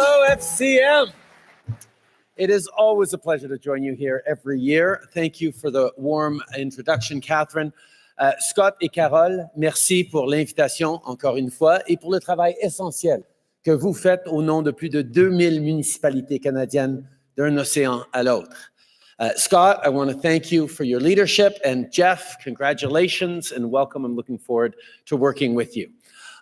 Hello, FCM. It is always a pleasure to join you here every year. Thank you for the warm introduction, Catherine. Scott et Carole, merci pour l'invitation encore une fois et pour le travail essentiel que vous faites au nom de plus de 2000 municipalités canadiennes d'un océan à l'autre. Scott, I want to thank you for your leadership, and Jeff, congratulations and welcome. I'm looking forward to working with you.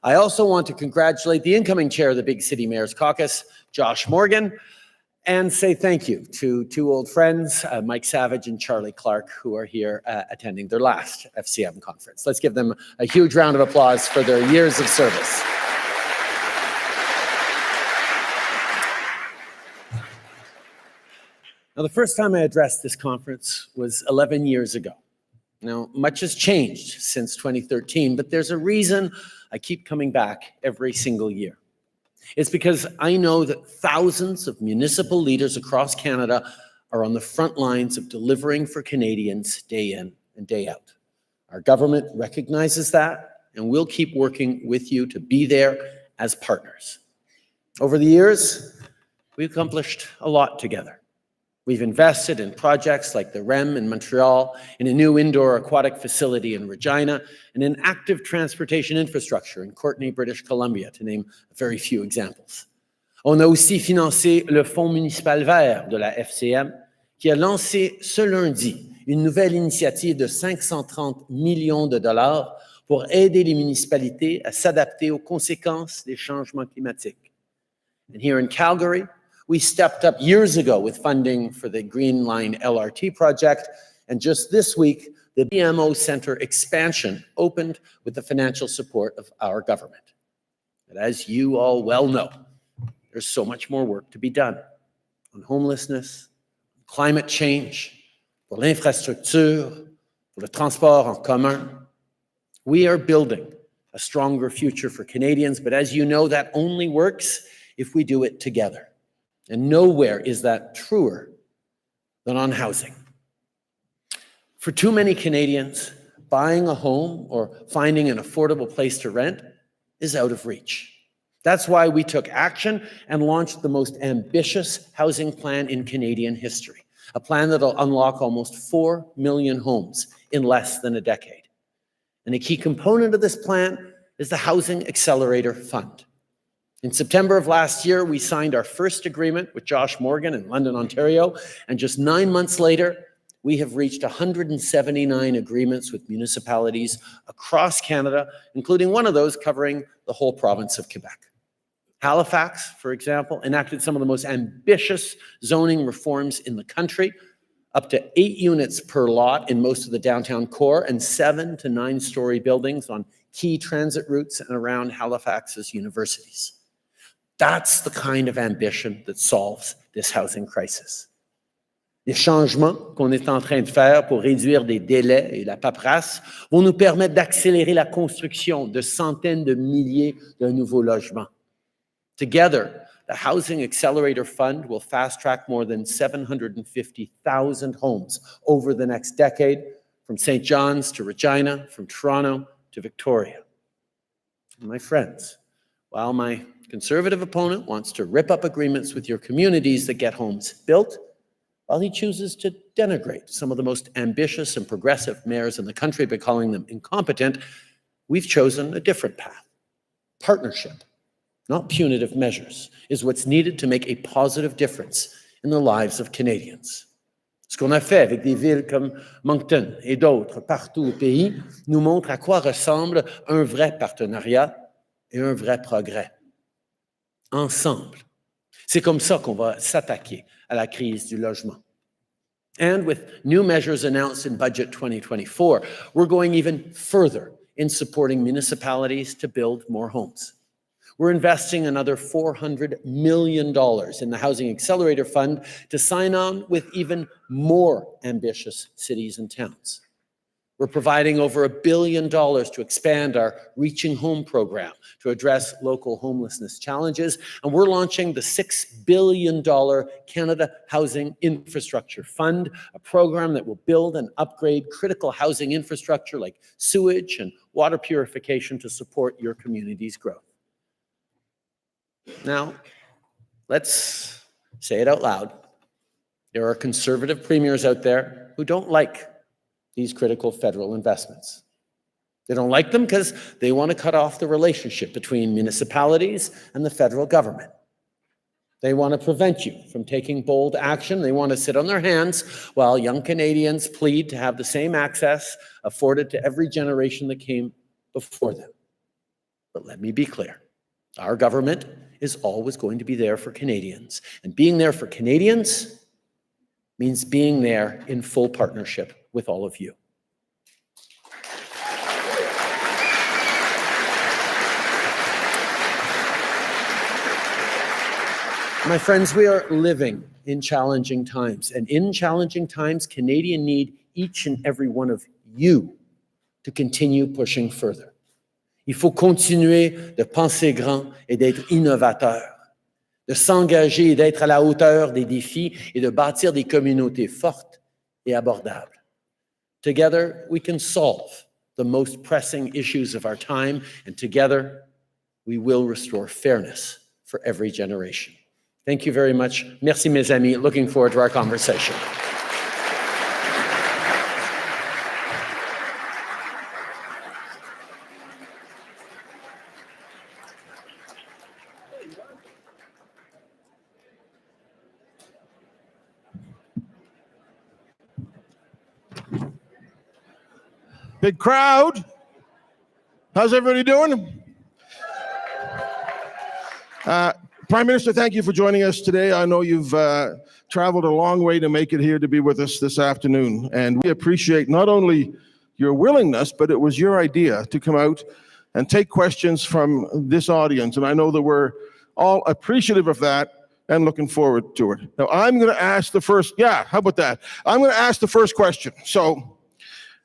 I also want to congratulate the incoming chair of the Big City Mayors Caucus, Josh Morgan, and say thank you to two old friends, Mike Savage and Charlie Clark, who are here attending their last FCM conference. Let's give them a huge round of applause for their years of service. Now, the first time I addressed this conference was 11 years ago. Now, much has changed since 2013, but there's a reason I keep coming back every single year. It's because I know that thousands of municipal leaders across Canada are on the front lines of delivering for Canadians day in and day out. Our government recognizes that, and we'll keep working with you to be there as partners. Over the years, we've accomplished a lot together. We've invested in projects like the REM in Montreal, in a new indoor aquatic facility in Regina, and in active transportation infrastructure in Courtenay, British Columbia, to name a very few examples. On a aussi financé le Fonds municipal vert de la FCM, qui a lancé ce lundi une nouvelle initiative de 530 millions de dollars pour aider les municipalités à s'adapter aux conséquences des changements climatiques. And here in Calgary, we stepped up years ago with funding for the Green Line LRT project, and just this week, the BMO Centre expansion opened with the financial support of our government. But as you all well know, there's so much more work to be done on homelessness, climate change, pour l'infrastructure, pour le transport en commun. We are building a stronger future for Canadians, but as you know, that only works if we do it together. And nowhere is that truer than on housing. For too many Canadians, buying a home or finding an affordable place to rent is out of reach. That's why we took action and launched the most ambitious housing plan in Canadian history, a plan that'll unlock almost 4 million homes in less than a decade. And a key component of this plan is the Housing Accelerator Fund. In September of last year, we signed our first agreement with Josh Morgan in London, Ontario, and just 9 months later, we have reached 179 agreements with municipalities across Canada, including one of those covering the whole province of Quebec. Halifax, for example, enacted some of the most ambitious zoning reforms in the country, up to 8 units per lot in most of the downtown core and 7 to 9-story buildings on key transit routes and around Halifax's universities. That's the kind of ambition that solves this housing crisis. Les changements qu'on est en train de faire pour réduire des délais et la paperasse vont nous permettre d'accélérer la construction de centaines de milliers de nouveaux logements. Together, the Housing Accelerator Fund will fast-track more than 750,000 homes over the next decade, from St. John's to Regina, from Toronto to Victoria. And my friends, while my Conservative opponent wants to rip up agreements with your communities that get homes built, while he chooses to denigrate some of the most ambitious and progressive mayors in the country by calling them incompetent, we've chosen a different path. Partnership, not punitive measures, is what's needed to make a positive difference in the lives of Canadians. Ce qu'on a fait avec des villes comme Moncton et d'autres partout au pays nous montre à quoi ressemble un vrai partenariat et un vrai progrès. Ensemble. C'est comme ça qu'on va s'attaquer à la crise du logement. And with new measures announced in Budget 2024, we're going even further in supporting municipalities to build more homes. We're investing another $400 million in the Housing Accelerator Fund to sign on with even more ambitious cities and towns. We're providing over $1 billion to expand our Reaching Home program to address local homelessness challenges. And we're launching the $6 billion Canada Housing Infrastructure Fund, a program that will build and upgrade critical housing infrastructure like sewage and water purification to support your community's growth. Now, Let's say it out loud. There are conservative premiers out there who don't like these critical federal investments. They don't like them because they want to cut off the relationship between municipalities and the federal government. They want to prevent you from taking bold action. They want to sit on their hands while young Canadians plead to have the same access afforded to every generation that came before them. But let me be clear. Our government is always going to be there for Canadians. And being there for Canadians means being there in full partnership with all of you. My friends, we are living in challenging times, and in challenging times, Canadians need each and every one of you to continue pushing further. Il faut continuer de penser grand et d'être innovateur, de s'engager et d'être à la hauteur des défis et de bâtir des communautés fortes et abordables. Together, we can solve the most pressing issues of our time, and together, we will restore fairness for every generation. Thank you very much. Merci, mes amis. Looking forward to our conversation. Big crowd. How's everybody doing? Prime Minister, thank you for joining us today. I know you've traveled a long way to make it here to be with us this afternoon, and we appreciate not only your willingness, but it was your idea to come out and take questions from this audience, and I know that we're all appreciative of that and looking forward to it. Now, I'm going to ask the first, how about that? I'm going to ask the first question. So,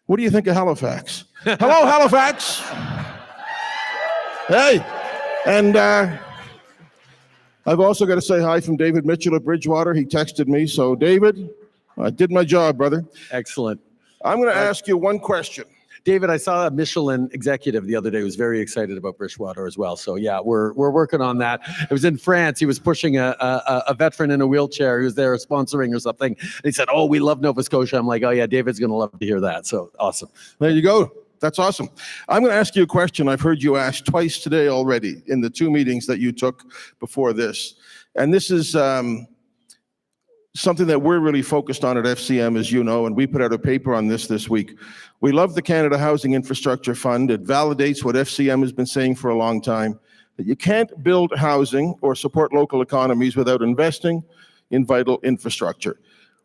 what do you think of Halifax? Hello, Halifax. Hey, and I've also got to say hi from David Mitchell of Bridgewater. He texted me. So, David, I did my job, brother. Excellent. I'm going to ask you one question. David, I saw a Michelin executive the other day who was very excited about Bridgewater as well. So yeah, we're working on that. It was in France. He was pushing a veteran in a wheelchair. He was there sponsoring or something. And he said, "Oh, we love Nova Scotia." I'm like, "Oh yeah, David's going to love to hear that." So awesome. There you go. That's awesome. I'm going to ask you a question I've heard you ask twice today already in the 2 meetings that you took before this. And this is something that we're really focused on at FCM, as you know, and we put out a paper on this week. We love the Canada Housing Infrastructure Fund. It validates what FCM has been saying for a long time, that you can't build housing or support local economies without investing in vital infrastructure.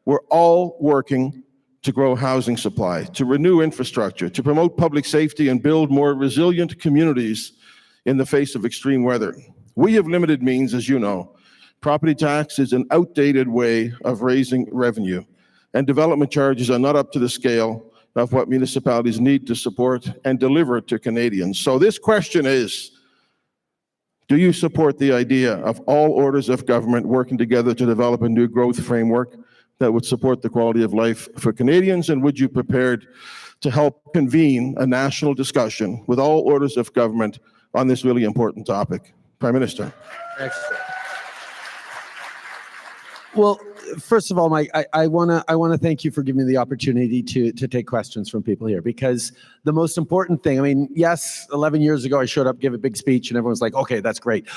We're all working to grow housing supply, to renew infrastructure, to promote public safety and build more resilient communities in the face of extreme weather. We have limited means, as you know. Property tax is an outdated way of raising revenue, and development charges are not up to the scale of what municipalities need to support and deliver to Canadians. So this question is, do you support the idea of all orders of government working together to develop a new growth framework that would support the quality of life for Canadians? And would you be prepared to help convene a national discussion with all orders of government on this really important topic? Prime Minister. Excellent. Well, first of all, Mike, I want to thank you for giving me the opportunity to take questions from people here, because the most important thing, I mean, yes, 11 years ago I showed up, gave a big speech, and everyone's like, okay, that's great.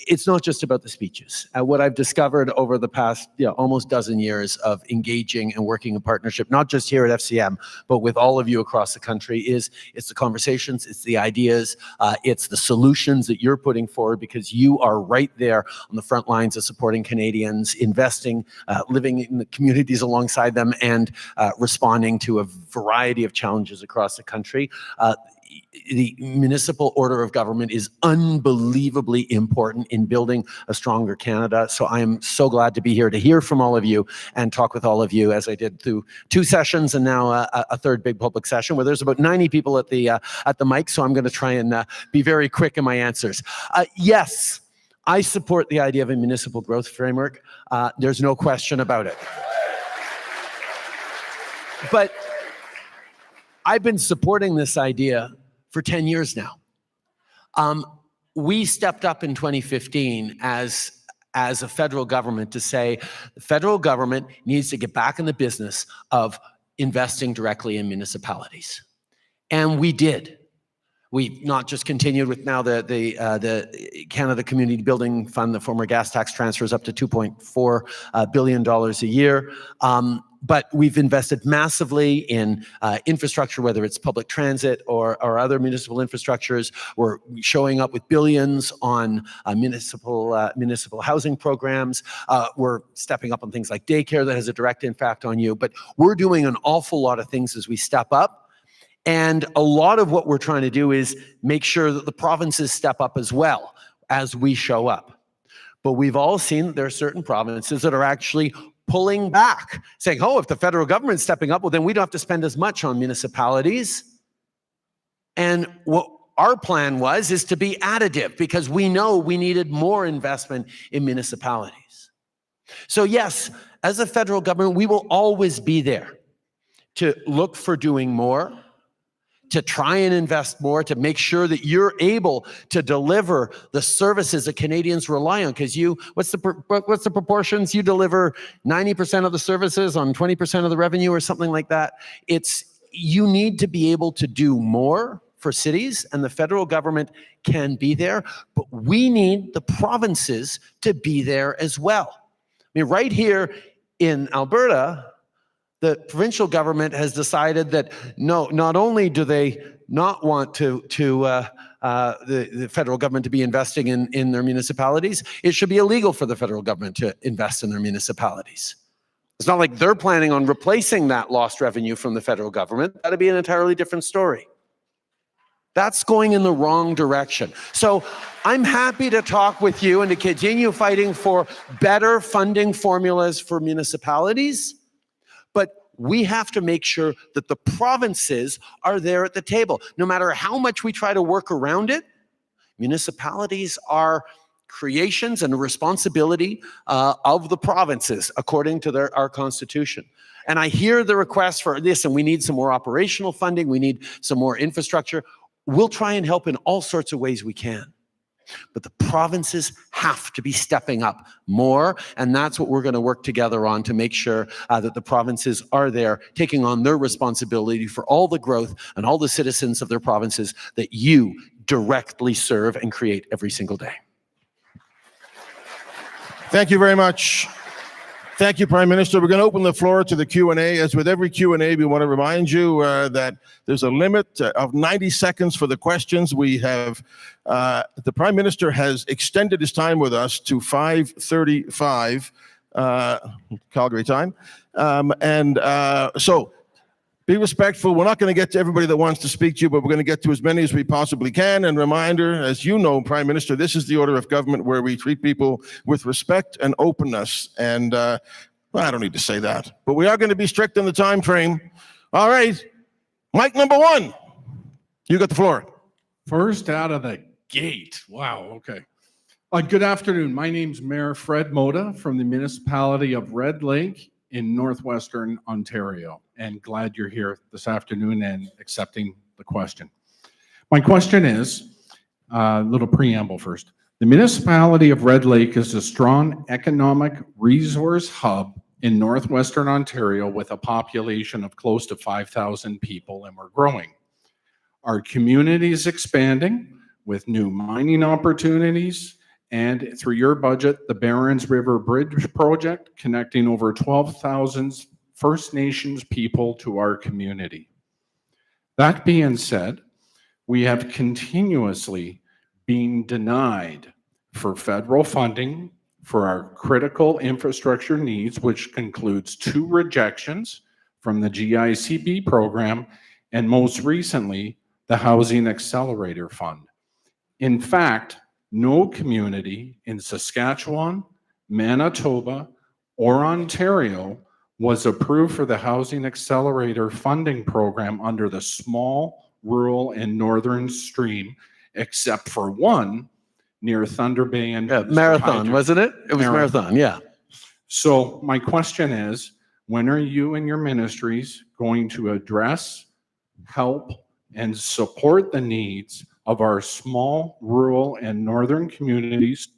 It's not just about the speeches. What I've discovered over the past almost dozen years of engaging and working in partnership, not just here at FCM, but with all of you across the country, is it's the conversations, it's the ideas, it's the solutions that you're putting forward, because you are right there on the front lines of supporting Canadians, investing, living in the communities alongside them, and responding to a variety of challenges across the country. The municipal order of government is unbelievably important in building a stronger Canada. So I am so glad to be here to hear from all of you and talk with all of you, as I did through 2 sessions and now a third big public session where there's about 90 people at the mic. So I'm going to try and be very quick in my answers. Yes, I support the idea of a municipal growth framework. There's no question about it. But I've been supporting this idea for 10 years now. We stepped up in 2015 as as a federal government to say the federal government needs to get back in the business of investing directly in municipalities. And we did. We not just continued with now the Canada Community Building Fund, the former gas tax transfers up to $2.4 billion a year. But we've invested massively in infrastructure, whether it's public transit or other municipal infrastructures. We're showing up with billions on municipal housing programs. We're stepping up on things like daycare that has a direct impact on you. But we're doing an awful lot of things as we step up. And a lot of what we're trying to do is make sure that the provinces step up as well as we show up. But we've all seen that there are certain provinces that are actually pulling back, saying, oh, if the federal government's stepping up, well, then we don't have to spend as much on municipalities. And what our plan is to be additive, because we know we needed more investment in municipalities. So yes, as a federal government, we will always be there to look for doing more, to try and invest more, to make sure that you're able to deliver the services that Canadians rely on. Because what's the proportions? You deliver 90% of the services on 20% of the revenue or something like that. You need to be able to do more for cities, and the federal government can be there, but we need the provinces to be there as well. I mean, right here in Alberta, the provincial government has decided that no, not only do they not want the federal government to be investing in their municipalities, it should be illegal for the federal government to invest in their municipalities. It's not like they're planning on replacing that lost revenue from the federal government. That'd be an entirely different story. That's going in the wrong direction. So I'm happy to talk with you and to continue fighting for better funding formulas for municipalities. But we have to make sure that the provinces are there at the table. No matter how much we try to work around it, municipalities are creations and a responsibility of the provinces according to our constitution. And I hear the request for this, and we need some more operational funding, we need some more infrastructure. We'll try and help in all sorts of ways we can. But the provinces have to be stepping up more, and that's what we're going to work together on to make sure that the provinces are there, taking on their responsibility for all the growth and all the citizens of their provinces that you directly serve and create every single day. Thank you very much. Thank you, Prime Minister. We're going to open the floor to the Q&A. As with every Q&A, we want to remind you that there's a limit of 90 seconds for the questions. We have, the Prime Minister has extended his time with us to 5:35 Calgary time. So be respectful. We're not going to get to everybody that wants to speak to you, but we're going to get to as many as we possibly can. And reminder, as you know, Prime Minister, this is the order of government where we treat people with respect and openness. And well, I don't need to say that, but we are going to be strict in the time frame. All right, mic number one, you got the floor. First out of the gate. Wow, okay. Good afternoon. My name's Mayor Fred Moda from the municipality of Red Lake in northwestern Ontario, and glad you're here this afternoon and accepting the question. My question is, a little preamble first. The municipality of Red Lake is a strong economic resource hub in northwestern Ontario with a population of close to 5,000 people, and we're growing. Our community is expanding with new mining opportunities, and through your budget, the Barons River Bridge project, connecting over 12,000 First Nations people to our community. That being said, we have continuously been denied for federal funding for our critical infrastructure needs, which concludes 2 rejections from the GICB program, and most recently, the Housing Accelerator Fund. In fact, no community in Saskatchewan, Manitoba, or Ontario was approved for the Housing Accelerator funding program under the small, rural, and northern stream, except for one near Thunder Bay and Marathon, wasn't it? It was Marathon, yeah. So my question is, when are you and your ministries going to address, help, and support the needs of our small, rural, and northern communities?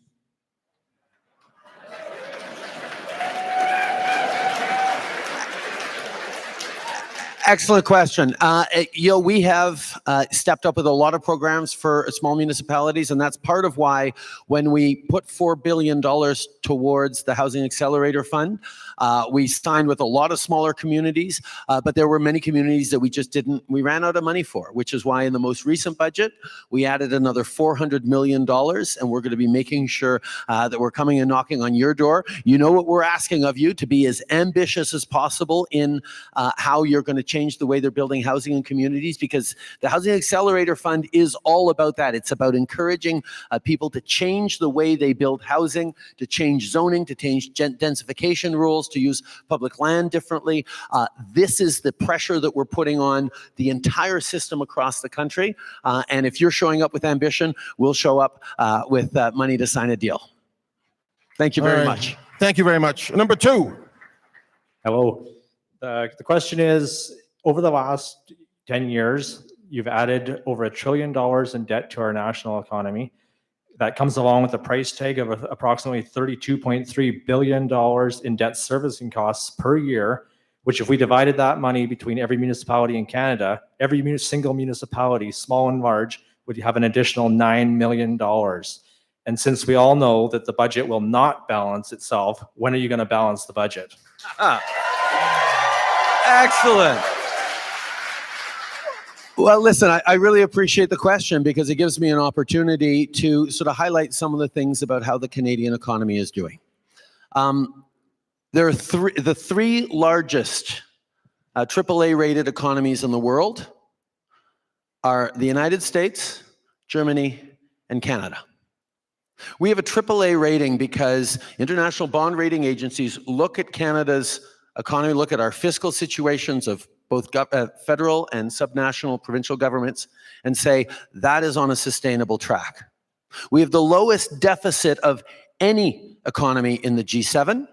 Excellent question. We have stepped up with a lot of programs for small municipalities, and that's part of why when we put $4 billion towards the Housing Accelerator Fund, we signed with a lot of smaller communities, but there were many communities that we ran out of money for, which is why in the most recent budget, we added another $400 million, and we're going to be making sure that we're coming and knocking on your door. You know what we're asking of you, to be as ambitious as possible in how you're going to change the way they're building housing in communities, because the Housing Accelerator Fund is all about that. It's about encouraging people to change the way they build housing, to change zoning, to change densification rules, to use public land differently. This is the pressure that we're putting on the entire system across the country. And if you're showing up with ambition, we'll show up with money to sign a deal. Thank you very much. Thank you very much. Number 2. Hello. The question is, over the last 10 years, you've added over $1 trillion in debt to our national economy. That comes along with a price tag of approximately $32.3 billion in debt servicing costs per year, which if we divided that money between every municipality in Canada, every single municipality, small and large, would have an additional $9 million. And since we all know that the budget will not balance itself, when are you going to balance the budget? Excellent. Well, listen, I really appreciate the question, because it gives me an opportunity to sort of highlight some of the things about how the Canadian economy is doing. There are the three largest AAA rated economies in the world are the United States, Germany, and Canada. We have a AAA rating because international bond rating agencies look at Canada's economy, look at our fiscal situations of both federal and subnational provincial governments, and say that is on a sustainable track. We have the lowest deficit of any economy in the G7,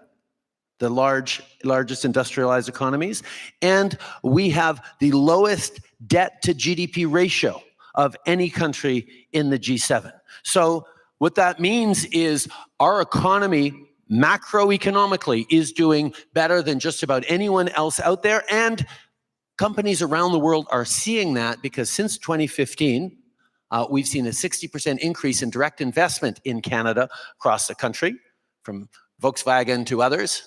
the largest industrialized economies, and we have the lowest debt to GDP ratio of any country in the G7. So what that means is our economy macroeconomically is doing better than just about anyone else out there, and companies around the world are seeing that, because since 2015, we've seen a 60% increase in direct investment in Canada across the country, from Volkswagen to others.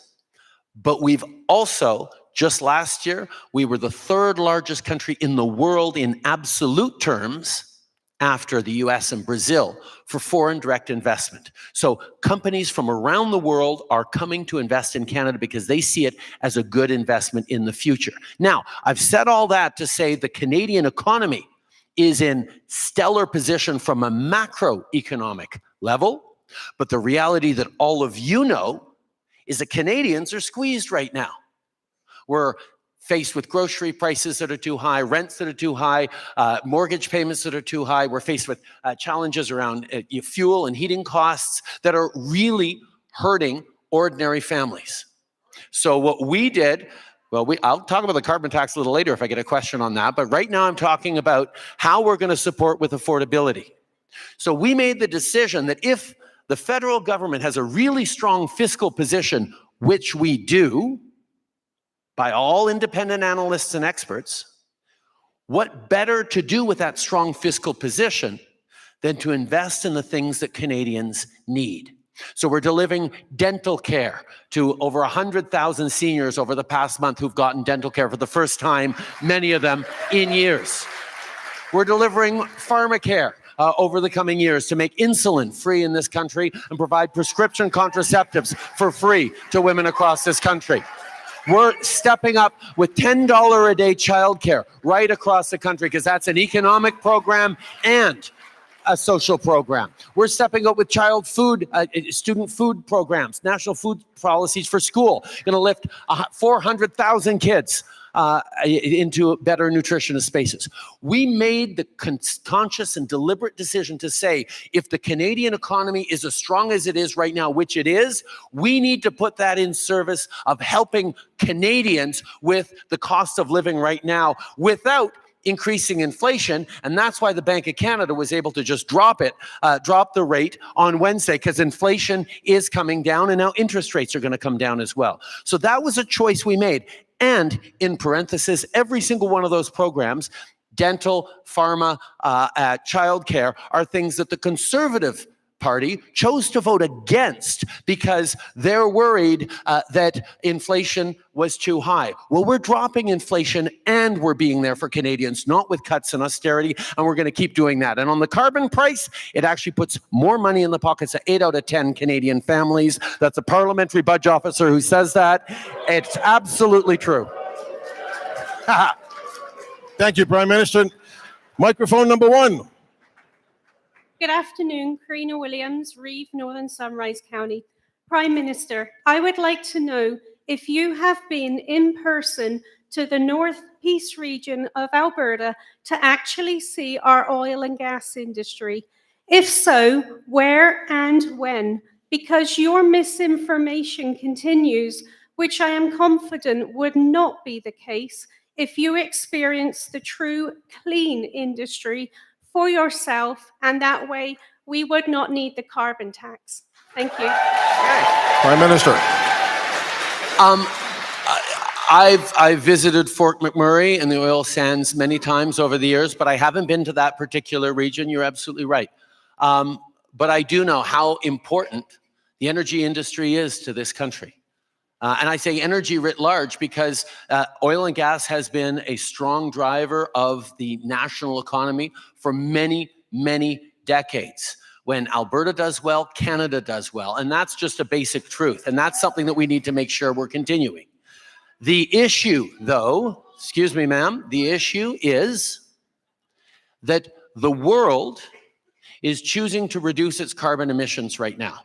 But we've also, just last year, we were the third largest country in the world in absolute terms, after the US and Brazil, for foreign direct investment. So companies from around the world are coming to invest in Canada because they see it as a good investment in the future. Now, I've said all that to say the Canadian economy is in stellar position from a macroeconomic level, but the reality that all of you know is that Canadians are squeezed right now. We're faced with grocery prices that are too high, rents that are too high, mortgage payments that are too high. We're faced with challenges around fuel and heating costs that are really hurting ordinary families. So what we did, well, I'll talk about the carbon tax a little later if I get a question on that, but right now I'm talking about how we're going to support with affordability. So we made the decision that if the federal government has a really strong fiscal position, which we do, by all independent analysts and experts, what better to do with that strong fiscal position than to invest in the things that Canadians need? So we're delivering dental care to over 100,000 seniors over the past month who've gotten dental care for the first time, many of them in years. We're delivering pharmacare over the coming years to make insulin free in this country and provide prescription contraceptives for free to women across this country. We're stepping up with $10 a day childcare right across the country, because that's an economic program and a social program. We're stepping up with child food, student food programs, national food policies for school, going to lift 400,000 kids into better nutritionist spaces. We made the conscious and deliberate decision to say, if the Canadian economy is as strong as it is right now, which it is, we need to put that in service of helping Canadians with the cost of living right now without increasing inflation. And that's why the Bank of Canada was able to just drop the rate on Wednesday, because inflation is coming down and now interest rates are going to come down as well. So that was a choice we made. And in parenthesis, every single one of those programs, dental, pharma, childcare, are things that the Conservative Party chose to vote against because they're worried that inflation was too high. Well, we're dropping inflation and we're being there for Canadians, not with cuts and austerity, and we're going to keep doing that. And on the carbon price, it actually puts more money in the pockets of 8 out of 10 Canadian families. That's a parliamentary budget officer who says that. It's absolutely true. Thank you, Prime Minister. Microphone number 1. Good afternoon, Karina Williams, Reeve, Northern Sunrise County. Prime Minister, I would like to know if you have been in person to the Northeast region of Alberta to actually see our oil and gas industry. If so, where and when? Because your misinformation continues, which I am confident would not be the case if you experience the true clean industry for yourself, and that way we would not need the carbon tax. Thank you. Prime Minister. I've visited Fort McMurray and the oil sands many times over the years, but I haven't been to that particular region. You're absolutely right. But I do know how important the energy industry is to this country. And I say energy writ large because oil and gas has been a strong driver of the national economy for many, many decades. When Alberta does well, Canada does well. And that's just a basic truth. And that's something that we need to make sure we're continuing. The issue, though, excuse me, ma'am, the issue is that the world is choosing to reduce its carbon emissions right now.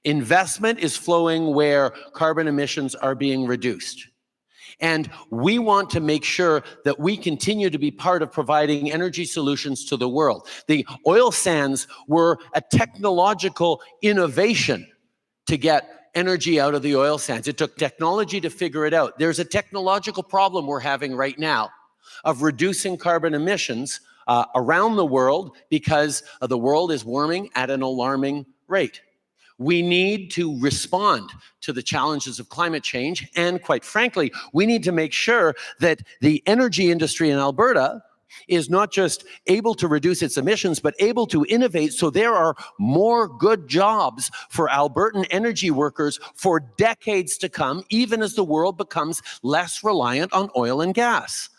Investment is flowing where carbon emissions are being reduced. And we want to make sure that we continue to be part of providing energy solutions to the world. The oil sands were a technological innovation to get energy out of the oil sands. It took technology to figure it out. There's a technological problem we're having right now of reducing carbon emissions around the world because the world is warming at an alarming rate. We need to respond to the challenges of climate change. And quite frankly, we need to make sure that the energy industry in Alberta is not just able to reduce its emissions, but able to innovate so there are more good jobs for Albertan energy workers for decades to come, even as the world becomes less reliant on oil and gas.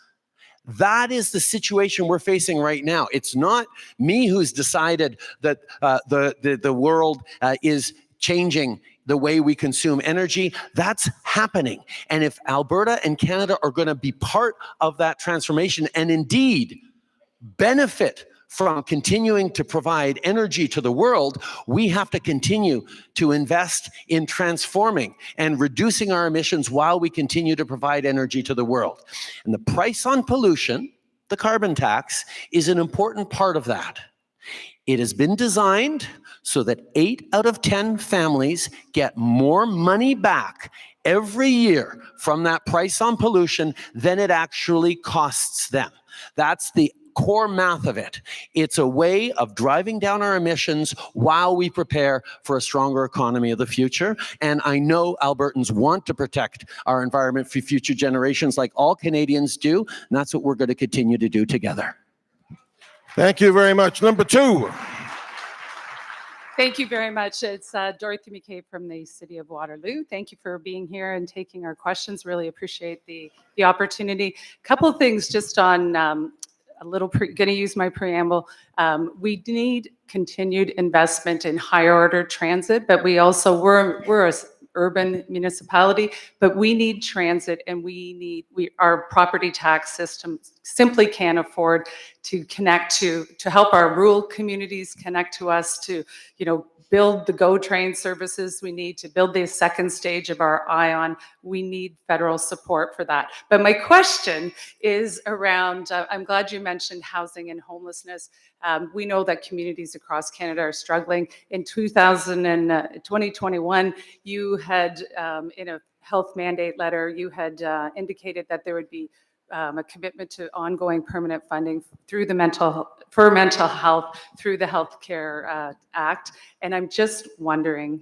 That is the situation we're facing right now. It's not me who's decided that the world is changing the way we consume energy. That's happening. And if Alberta and Canada are going to be part of that transformation and indeed benefit from continuing to provide energy to the world, we have to continue to invest in transforming and reducing our emissions while we continue to provide energy to the world. And the price on pollution, the carbon tax, is an important part of that. It has been designed so that 8 out of 10 families get more money back every year from that price on pollution than it actually costs them. That's the core math of it. It's a way of driving down our emissions while we prepare for a stronger economy of the future. And I know Albertans want to protect our environment for future generations like all Canadians do. And that's what we're going to continue to do together. Thank you very much. Number 2. Thank you very much. It's Dorothy McCabe from the City of Waterloo. Thank you for being here and taking our questions. Really appreciate the opportunity. A couple of things just on going to use my preamble. We need continued investment in higher order transit, but we also, we're a urban municipality, but we need transit, and our property tax system simply can't afford to connect to help our rural communities connect to us, to build the GO train services we need, to build the second stage of our ION. We need federal support for that. But my question is around, I'm glad you mentioned housing and homelessness. We know that communities across Canada are struggling. In 2021, you had, in a health mandate letter, you had indicated that there would be a commitment to ongoing permanent funding through for mental health through the Healthcare Act. And I'm just wondering,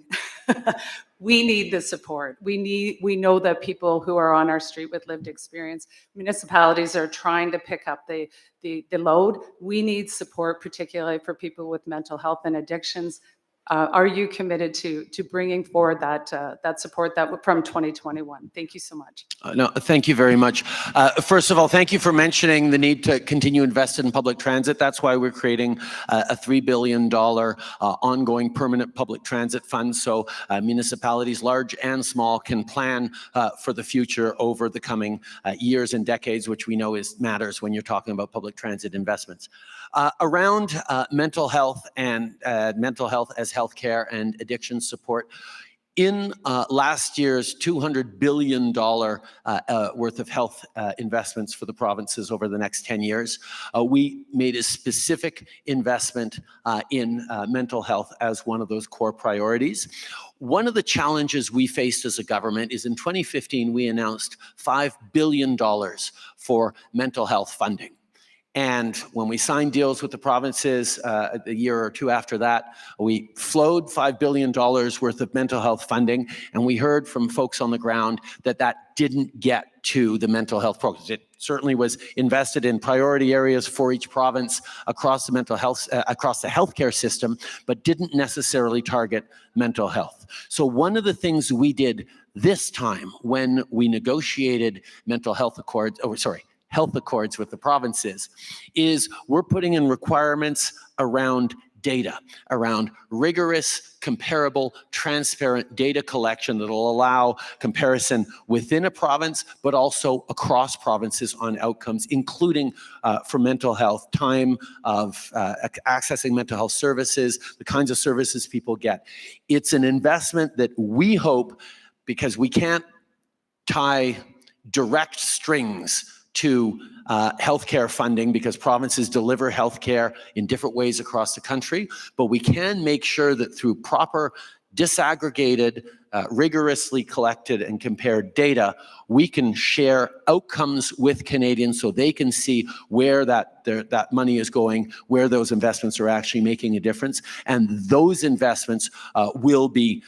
We need the support. We know that people who are on our street with lived experience, municipalities are trying to pick up the load. We need support, particularly for people with mental health and addictions. Are you committed to bringing forward that support that from 2021? Thank you so much. No, thank you very much. First of all, thank you for mentioning the need to continue invested in public transit. That's why we're creating a $3 billion ongoing permanent public transit fund, so municipalities large and small can plan for the future over the coming years and decades, which we know matters when you're talking about public transit investments. Around mental health and mental health as healthcare and addiction support, in last year's $200 billion worth of health investments for the provinces over the next 10 years, we made a specific investment in mental health as one of those core priorities. One of the challenges we faced as a government is in 2015, we announced $5 billion for mental health funding. And when we signed deals with the provinces a year or two after that, we flowed $5 billion worth of mental health funding, and we heard from folks on the ground that that didn't get to the mental health programs. It certainly was invested in priority areas for each province across the mental health, across the healthcare system, but didn't necessarily target mental health. So one of the things we did this time when we negotiated mental health accords, health accords with the provinces, is we're putting in requirements around data, around rigorous, comparable, transparent data collection that will allow comparison within a province, but also across provinces on outcomes, including for mental health, time of accessing mental health services, the kinds of services people get. It's an investment that we hope, because we can't tie direct strings to healthcare funding because provinces deliver healthcare in different ways across the country, but we can make sure that through proper disaggregated, rigorously collected and compared data, we can share outcomes with Canadians so they can see where that money is going, where those investments are actually making a difference. And those investments will be,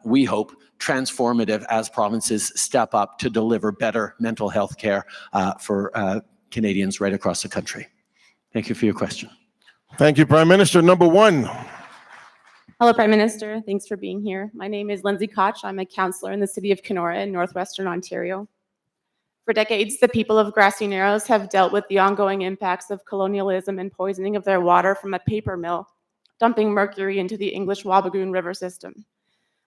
we hope, transformative as provinces step up to deliver better mental health care for Canadians right across the country. Thank you for your question. Thank you, Prime Minister. Number one. Hello, Prime Minister. Thanks for being here. My name is Lindsay Koch. I'm a councillor in the city of Kenora in northwestern Ontario. For decades, the people of Grassy Narrows have dealt with the ongoing impacts of colonialism and poisoning of their water from a paper mill, dumping mercury into the English Wabigoon River system.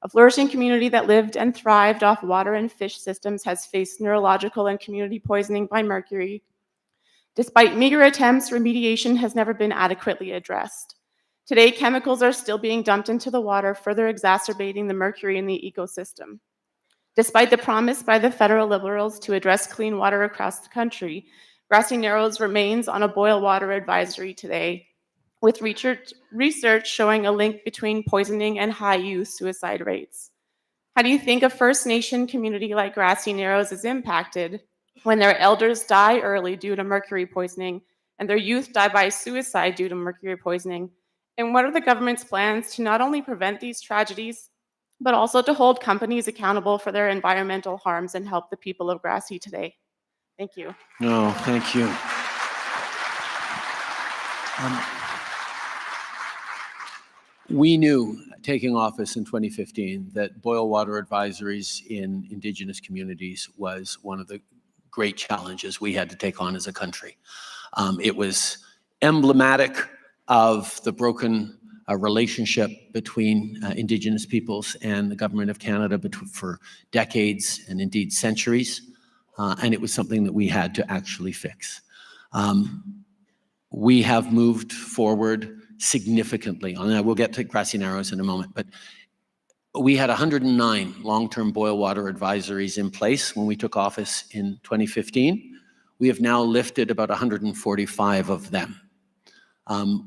A flourishing community that lived and thrived off water and fish systems has faced neurological and community poisoning by mercury. Despite meager attempts, remediation has never been adequately addressed. Today, chemicals are still being dumped into the water, further exacerbating the mercury in the ecosystem. Despite the promise by the federal Liberals to address clean water across the country, Grassy Narrows remains on a boil water advisory today, with research showing a link between poisoning and high youth suicide rates. How do you think a First Nation community like Grassy Narrows is impacted when their elders die early due to mercury poisoning and their youth die by suicide due to mercury poisoning? And what are the government's plans to not only prevent these tragedies, but also to hold companies accountable for their environmental harms and help the people of Grassy today? Thank you. No, thank you. We knew, taking office in 2015, that boil water advisories in Indigenous communities was one of the great challenges we had to take on as a country. It was emblematic of the broken relationship between Indigenous peoples and the Government of Canada for decades and indeed centuries, and it was something that we had to actually fix. We have moved forward significantly on that. We'll get to Grassy Narrows in a moment, but we had 109 long-term boil water advisories in place when we took office in 2015. We have now lifted about 145 of them.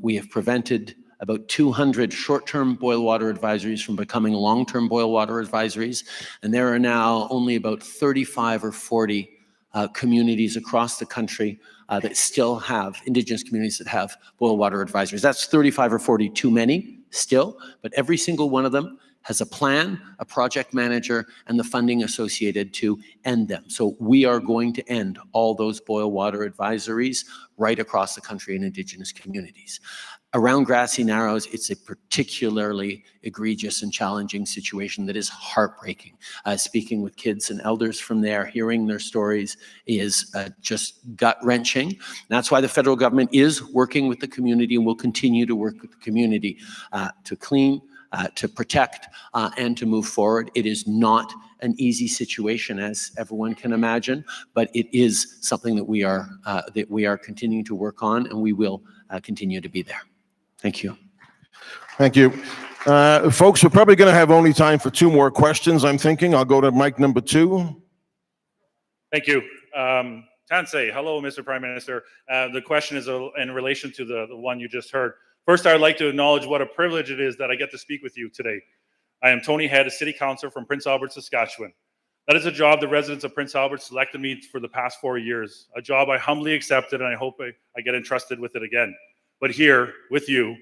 We have prevented about 200 short-term boil water advisories from becoming long-term boil water advisories, and there are now only about 35 or 40 communities across the country that still have, Indigenous communities that have boil water advisories. That's 35 or 40 too many still, but every single one of them has a plan, a project manager, and the funding associated to end them. So we are going to end all those boil water advisories right across the country in Indigenous communities. Around Grassy Narrows, it's a particularly egregious and challenging situation that is heartbreaking. Speaking with kids and elders from there, hearing their stories is just gut-wrenching. That's why the federal government is working with the community and will continue to work with the community to clean, to protect, and to move forward. It is not an easy situation, as everyone can imagine, but it is something that we are continuing to work on, and we will continue to be there. Thank you. Thank you. Folks, we're probably going to have only time for 2 more questions, I'm thinking. I'll go to mic number 2. Thank you. Tansei, hello, Mr. Prime Minister. The question is in relation to the one you just heard. First, I'd like to acknowledge what a privilege it is that I get to speak with you today. I am Tony Head, a city councillor from Prince Albert, Saskatchewan. That is a job the residents of Prince Albert selected me for the past 4 years, a job I humbly accepted, and I hope I get entrusted with it again. But here, with you,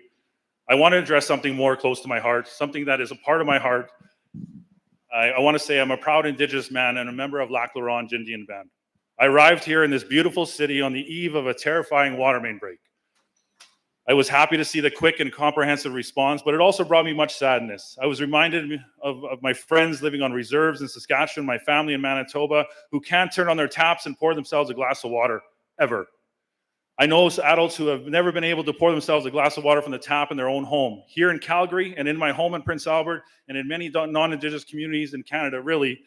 I want to address something more close to my heart, something that is a part of my heart. I want to say I'm a proud Indigenous man and a member of Lac La Ronge Indian Band. I arrived here in this beautiful city on the eve of a terrifying water main break. I was happy to see the quick and comprehensive response, but it also brought me much sadness. I was reminded of my friends living on reserves in Saskatchewan, my family in Manitoba, who can't turn on their taps and pour themselves a glass of water, ever. I know adults who have never been able to pour themselves a glass of water from the tap in their own home. Here in Calgary and in my home in Prince Albert and in many non-Indigenous communities in Canada, really,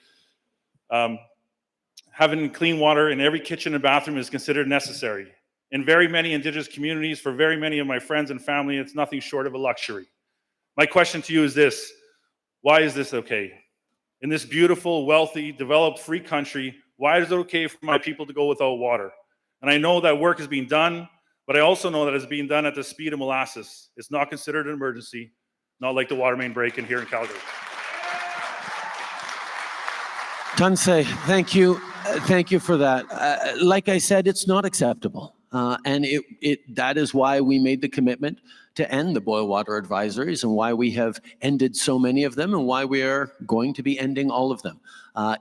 having clean water in every kitchen and bathroom is considered necessary. In very many Indigenous communities, for very many of my friends and family, it's nothing short of a luxury. My question to you is this: why is this okay? In this beautiful, wealthy, developed, free country, why is it okay for my people to go without water? And I know that work is being done, but I also know that it's being done at the speed of molasses. It's not considered an emergency, not like the water main break in here in Calgary. Tansei, thank you. Thank you for that. Like I said, it's not acceptable. And that is why we made the commitment to end the boil water advisories and why we have ended so many of them and why we are going to be ending all of them.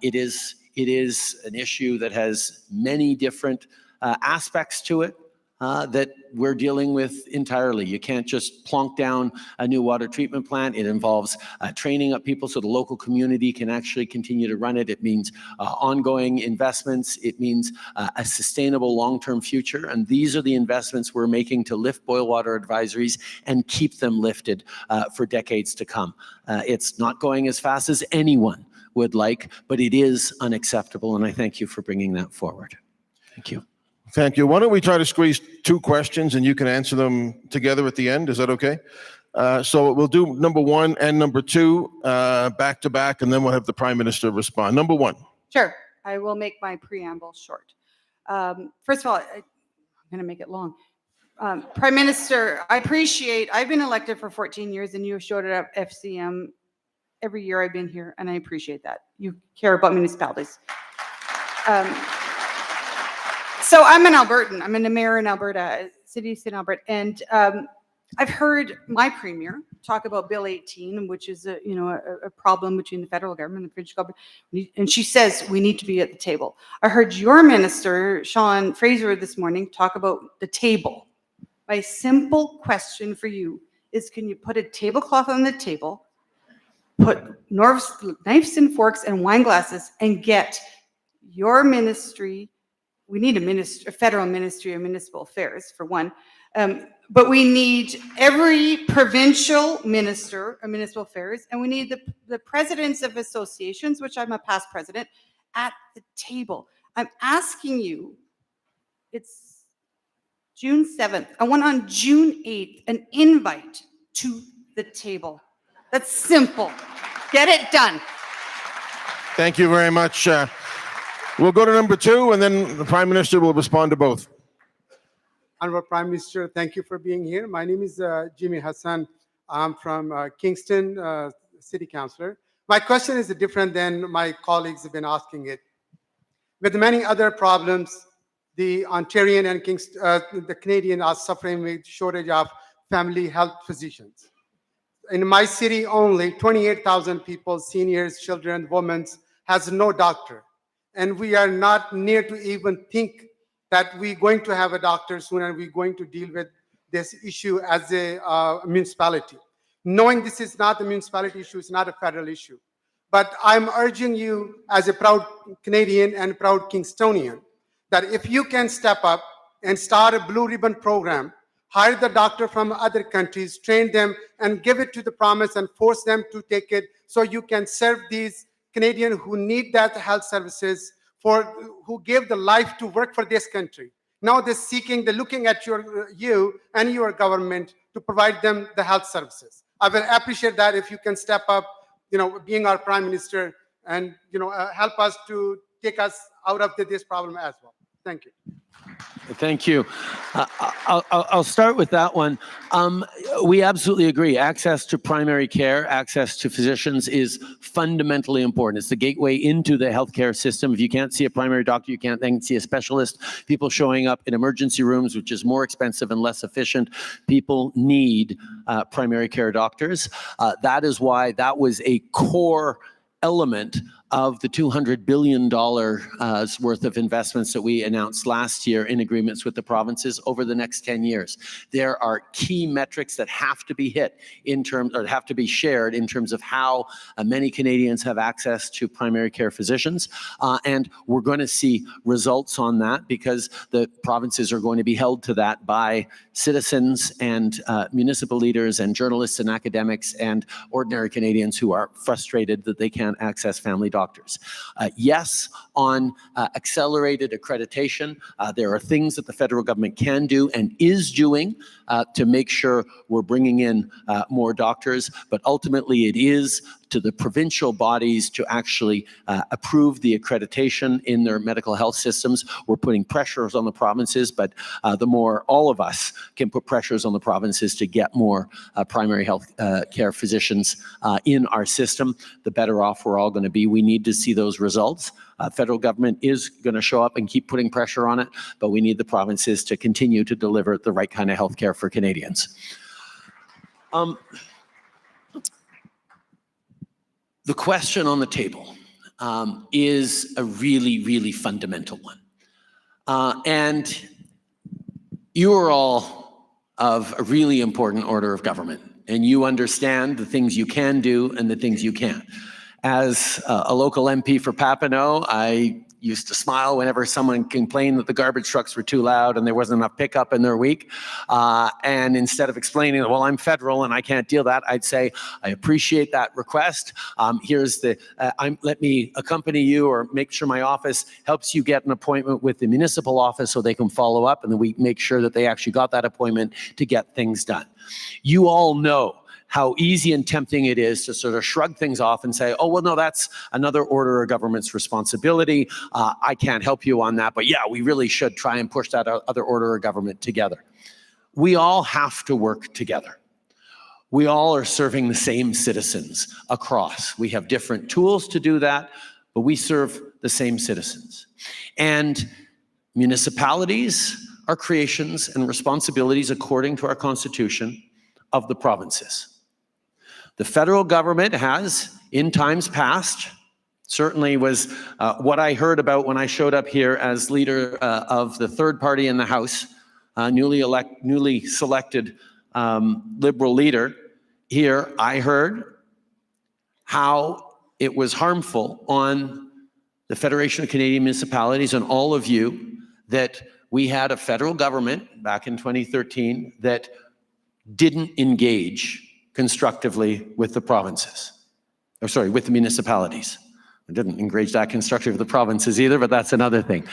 It is an issue that has many different aspects to it that we're dealing with entirely. You can't just plonk down a new water treatment plant. It involves training up people so the local community can actually continue to run it. It means ongoing investments. It means a sustainable long-term future. And these are the investments we're making to lift boil water advisories and keep them lifted for decades to come. It's not going as fast as anyone would like, but it is unacceptable. And I thank you for bringing that forward. Thank you. Thank you. Why don't we try to squeeze 2 questions and you can answer them together at the end? Is that okay? So we'll do number 1 and number 2 back to back, and then we'll have the Prime Minister respond. Number 1. Sure. I will make my preamble short. First of all, I'm going to make it long. Prime Minister, I've been elected for 14 years and you have showed up at FCM every year I've been here, and I appreciate that. You care about municipalities. So I'm an Albertan. I'm a mayor in Alberta, City of St. Albert, and I've heard my premier talk about Bill 18, which is a problem between the federal government and the provincial government, and she says we need to be at the table. I heard your minister, Sean Fraser, this morning talk about the table. My simple question for you is: can you put a tablecloth on the table, put knives and forks and wine glasses, and get your ministry? We need a federal ministry of municipal affairs, for one. But we need every provincial minister of municipal affairs, and we need the presidents of associations, which I'm a past president, at the table. I'm asking you, it's June 7th. I want on June 8th an invite to the table. That's simple. Get it done. Thank you very much. We'll go to number 2, and then the Prime Minister will respond to both. Honorable Prime Minister, thank you for being here. My name is Jimmy Hassan. I'm from Kingston City Councillor. My question is different than my colleagues have been asking it. With many other problems, the Ontarian and the Canadian are suffering with shortage of family health physicians. in my city only, 28,000 people, seniors, children, women, has no doctor. And we are not near to even think that we're going to have a doctor soon and we're going to deal with this issue as a municipality. Knowing this is not a municipality issue, it's not a federal issue. But I'm urging you as a proud Canadian and proud Kingstonian that if you can step up and start a blue ribbon program, hire the doctor from other countries, train them, and give it to the province and force them to take it so you can serve these Canadians who need that health services, who gave the life to work for this country. Now they're looking at you and your government to provide them the health services. I will appreciate that if you can step up, being our Prime Minister, and help us to take us out of this problem as well. Thank you. Thank you. I'll start with that one. We absolutely agree. Access to primary care, access to physicians is fundamentally important. It's the gateway into the healthcare system. If you can't see a primary doctor, you can't then see a specialist. People showing up in emergency rooms, which is more expensive and less efficient. People need primary care doctors. That is why that was a core element of the $200 billion worth of investments that we announced last year in agreements with the provinces over the next 10 years. There are key metrics that have to be hit have to be shared in terms of how many Canadians have access to primary care physicians. And we're going to see results on that because the provinces are going to be held to that by citizens and municipal leaders and journalists and academics and ordinary Canadians who are frustrated that they can't access family doctors. Yes, on accelerated accreditation, there are things that the federal government can do and is doing to make sure we're bringing in more doctors, but ultimately it is to the provincial bodies to actually approve the accreditation in their medical health systems. We're putting pressures on the provinces, but the more all of us can put pressures on the provinces to get more primary health care physicians in our system, the better off we're all going to be. We need to see those results. Federal government is going to show up and keep putting pressure on it, but we need the provinces to continue to deliver the right kind of health care for Canadians. The question on the table is a really, really fundamental one. And you are all of a really important order of government, and you understand the things you can do and the things you can't. As a local MP for Papineau, I used to smile whenever someone complained that the garbage trucks were too loud and there wasn't enough pickup in their week. And instead of explaining, well, I'm federal and I can't deal that, I'd say, I appreciate that request. Let me accompany you or make sure my office helps you get an appointment with the municipal office so they can follow up, and then we make sure that they actually got that appointment to get things done. You all know how easy and tempting it is to sort of shrug things off and say, oh, well, no, that's another order of government's responsibility. I can't help you on that, but yeah, we really should try and push that other order of government together. We all have to work together. We all are serving the same citizens across. We have different tools to do that, but we serve the same citizens. And municipalities are creations and responsibilities according to our Constitution of the provinces. The federal government has, in times past, certainly was what I heard about when I showed up here as leader of the third party in the House, newly selected Liberal leader here. I heard how it was harmful on the Federation of Canadian Municipalities and all of you that we had a federal government back in 2013 that didn't engage constructively with the provinces, with the municipalities. I didn't engage that constructively with the provinces either, but that's another thing.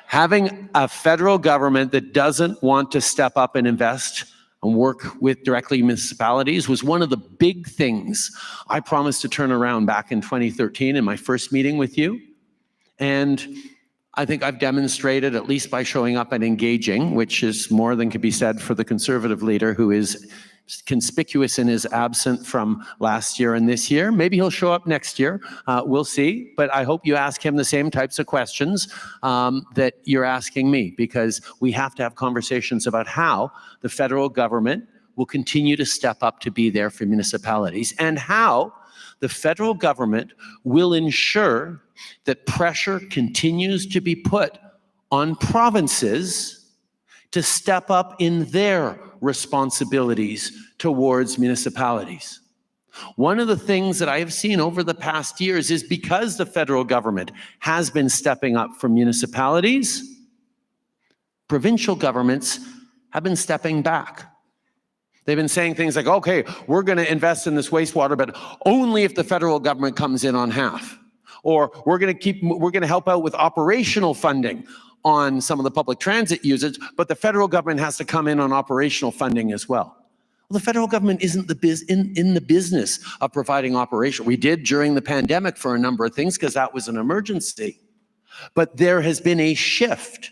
Having a federal government that doesn't want to step up and invest and work with directly municipalities was one of the big things I promised to turn around back in 2013 in my first meeting with you. And I think I've demonstrated, at least by showing up and engaging, which is more than could be said for the Conservative leader who is conspicuous in his absence from last year and this year. Maybe he'll show up next year. We'll see. But I hope you ask him the same types of questions that you're asking me, because we have to have conversations about how the federal government will continue to step up to be there for municipalities, and how the federal government will ensure that pressure continues to be put on provinces to step up in their responsibilities towards municipalities. One of the things that I have seen over the past years is because the federal government has been stepping up for municipalities, provincial governments have been stepping back. They've been saying things like, okay, we're going to invest in this wastewater, but only if the federal government comes in on half. Or we're going to help out with operational funding on some of the public transit usage, but the federal government has to come in on operational funding as well. Well, the federal government isn't in the business of providing operation. We did during the pandemic for a number of things because that was an emergency. But there has been a shift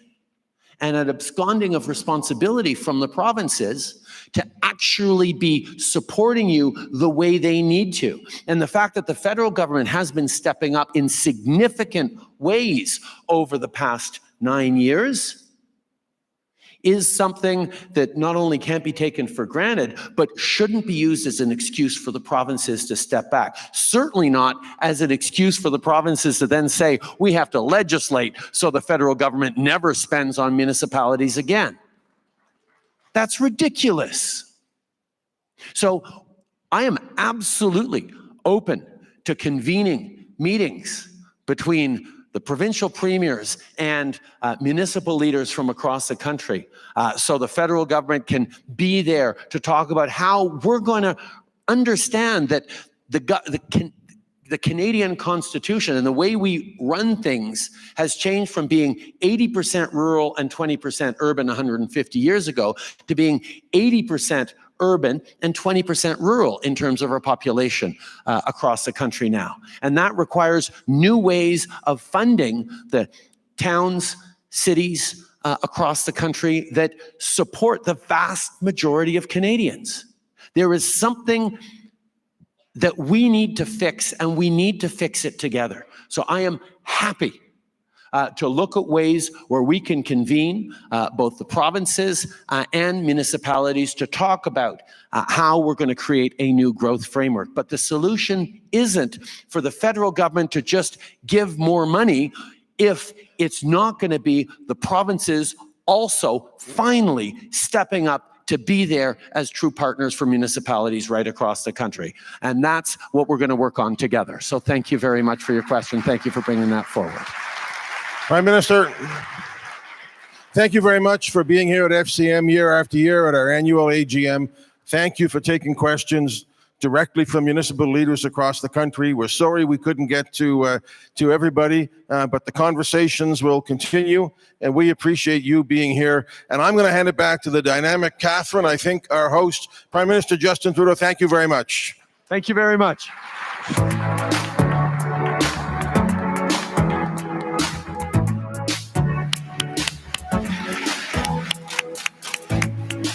and an absconding of responsibility from the provinces to actually be supporting you the way they need to. And the fact that the federal government has been stepping up in significant ways over the past 9 years is something that not only can't be taken for granted, but shouldn't be used as an excuse for the provinces to step back. Certainly not as an excuse for the provinces to then say, we have to legislate so the federal government never spends on municipalities again. That's ridiculous. So I am absolutely open to convening meetings between the provincial premiers and municipal leaders from across the country so the federal government can be there to talk about how we're going to understand that the Canadian Constitution and the way we run things has changed from being 80% rural and 20% urban 150 years ago to being 80% urban and 20% rural in terms of our population across the country now. And that requires new ways of funding the towns, cities across the country that support the vast majority of Canadians. There is something that we need to fix, and we need to fix it together. So I am happy to look at ways where we can convene both the provinces and municipalities to talk about how we're going to create a new growth framework. But the solution isn't for the federal government to just give more money if it's not going to be the provinces also finally stepping up to be there as true partners for municipalities right across the country. And that's what we're going to work on together. So thank you very much for your question. Thank you for bringing that forward. Prime Minister, thank you very much for being here at FCM year after year at our annual AGM. Thank you for taking questions directly from municipal leaders across the country. We're sorry we couldn't get to everybody, but the conversations will continue, and we appreciate you being here. And I'm going to hand it back to the dynamic Catherine, I think, our host, Prime Minister Justin Trudeau. Thank you very much. Thank you very much.